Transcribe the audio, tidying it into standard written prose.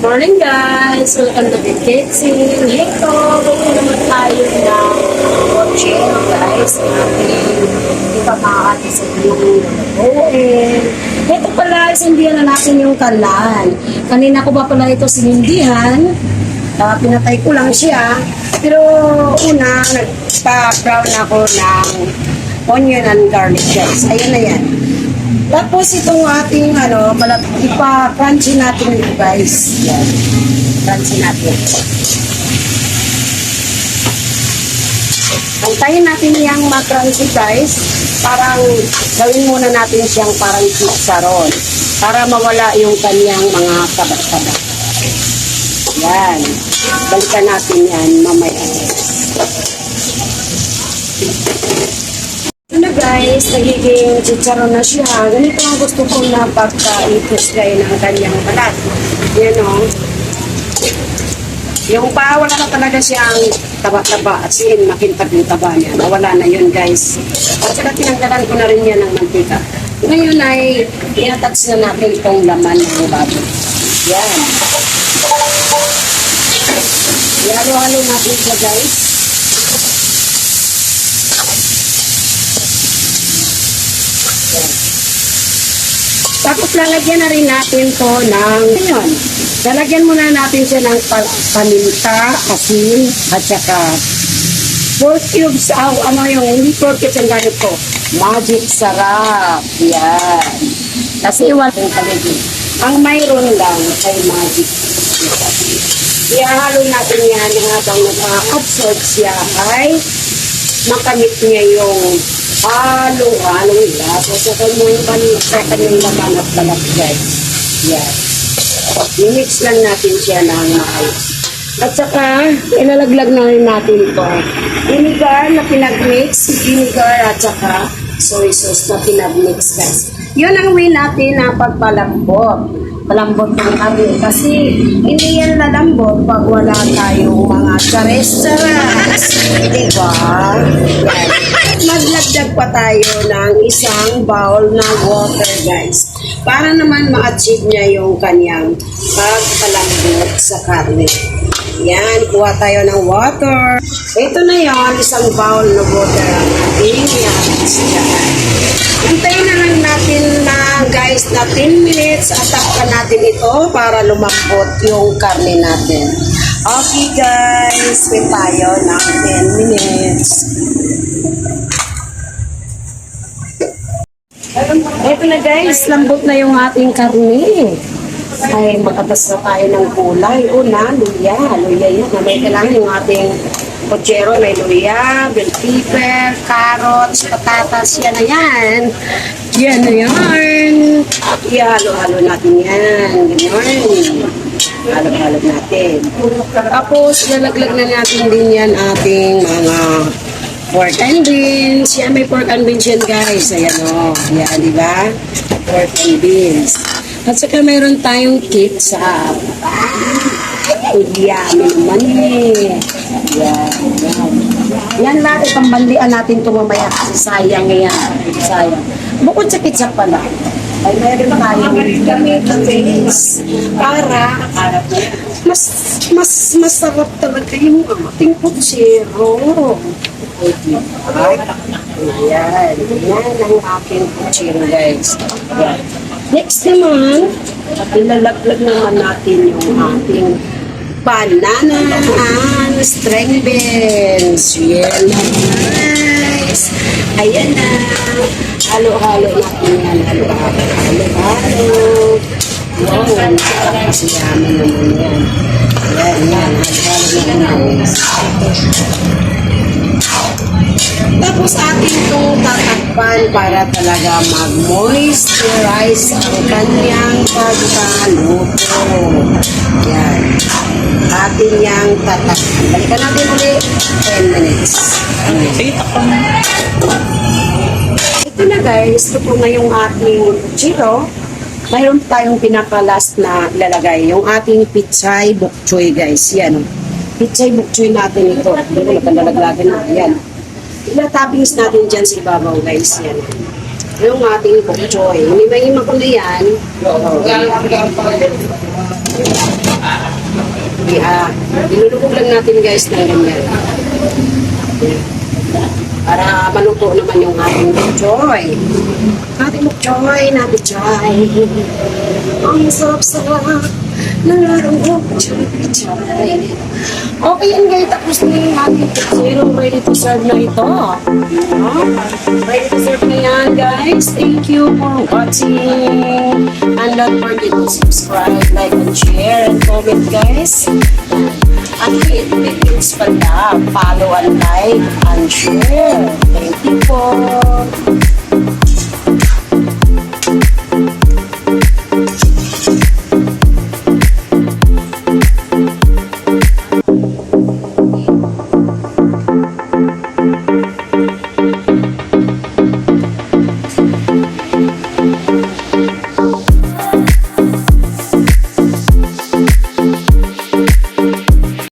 Morning guys! Welcome to Big Kitchen. Ito, gawin naman tayo ng pochero guys. Natin ipapakain sa yung buuin. Ito pala, sindihan na natin yung kalan. Kanina ko ba pala ito sinindihan. Pinatay ko lang siya. Pero una, nagpa-brown ako ng onion and garlic guys. Ayan na yan. Tapos itong ating ipa-crunchy natin ito guys. Yan. Crunchy natin. Antayin natin yung mag-crunchy guys. Parang gawin muna natin siyang parang chicharon. Para mawala yung kanyang mga tabat-tabat. Yan. Balikan natin yan mamaya. Guys, nagiging chicharon na siya. Ganito ang gusto ko na pagka-ipos kayo ng kanyang balat. Yan o. Yung wala na talaga siyang taba-taba at sin, makintab yung taba niya. Nawala na yun guys. At saka tinanggalan ko na rin yan ng mantika. Ngayon ay inatats na natin itong laman ng baboy. Yan. Ihalo-halo natin siya guys. Tapos lalagyan na rin natin to ng ngayon. Lalagyan muna natin siya ng paminta, asin, at saka 4 cubes. Hindi 4 cubes ang ganit ko. Magic sarap. Yan. Kasi iwan yung paligid. Ang mayroon lang ay magic. Ihalo natin yan habang nag-absorb siya ay makamit niya yung halo-halo nila. So, sa kanyang laman at balat guys. Yan. I-mix lang natin siya ng maayos. At saka, ilalaglag na rin natin ito. Vinegar na pinag-mix, vinegar at saka soy sauce na pinag-mix guys. Yun ang way natin na pagpalambot. Malambot ng kami kasi hindi yan lalambot pag wala tayong mga chares-charas. Diba? Yan. Maglagdag pa tayo ng isang bowl ng water guys. Para naman ma-achieve niya yung kanyang pagpalambot sa karne. Yan, kuha tayo ng water. Ito na yon, isang bowl ng water ang ating yan. Hintayin na lang natin na guys na 10 minutes at takpan natin ito para lumambot yung karne natin. Okay guys, wait tayo ng 10 minutes. Ito na guys, lambot na yung ating karne. Ay, makatas na tayo ng kulay. Una, luya. Luya yan. May kailangan yung ating pochero. May luya, bell pepper, carrots, patatas. Yan na yan. Yan na yan. Ihalo-halo natin yan. Ganyan. Halo-halo natin. Tapos, lalaglag na natin din yan ating mga pork and beans. Yan, may pork and beans yan guys. Ayan o. Yan, di ba? Pork and beans. At saka mayroon tayong cake sa yummy naman eh. Yan, yan. Yan lahat, pambanlian natin ito mamaya kasi sayang yan. Sayang. Bukod sa ketchup pala, ay mayroon tayong gamitin para mas masarap talaga yung ating pochero. Ayan. Yan ang aking pochero guys. Yan. Next naman, ilalaglag naman natin yung ating banana and string beans. Yan na guys. Ayan na. Halo-halo natin yan. Halo-halo. Wow, kasi yaman naman yan. Ayan, yan. Halo-halo natin. Tapos atin itong tatakpan para talaga mag-moisturize ang kanyang pagkaluto. Yan. Atin yang tatakpan. Balikan natin ulit 10 minutes. Sige, takpan mo. Ito na guys, ito po na yung ating pochero. Mayroon tayong pinaka-last na ilalagay. Yung ating pichay bok choy guys. Yan. Pichay bok choy natin ito. Hindi ko nakalaglagan na. Yan. Ila-toppings natin dyan sa ibabaw guys. Yan. Yung ating bok choy. Hindi may imakulo yan. Ilulubog lang natin guys ng ganyan. Para maluto naman yung ating choy. Ating choy, natin choy. Ang sarap-sarap ng larong choy. Okay yan guys, tapos na yung ating zero. Ready to serve na ito. Ready to serve na yan guys. Thank you for watching. And don't forget to subscribe, like, and share, and comment guys. At hit pala, follow and like and share. Thank you po.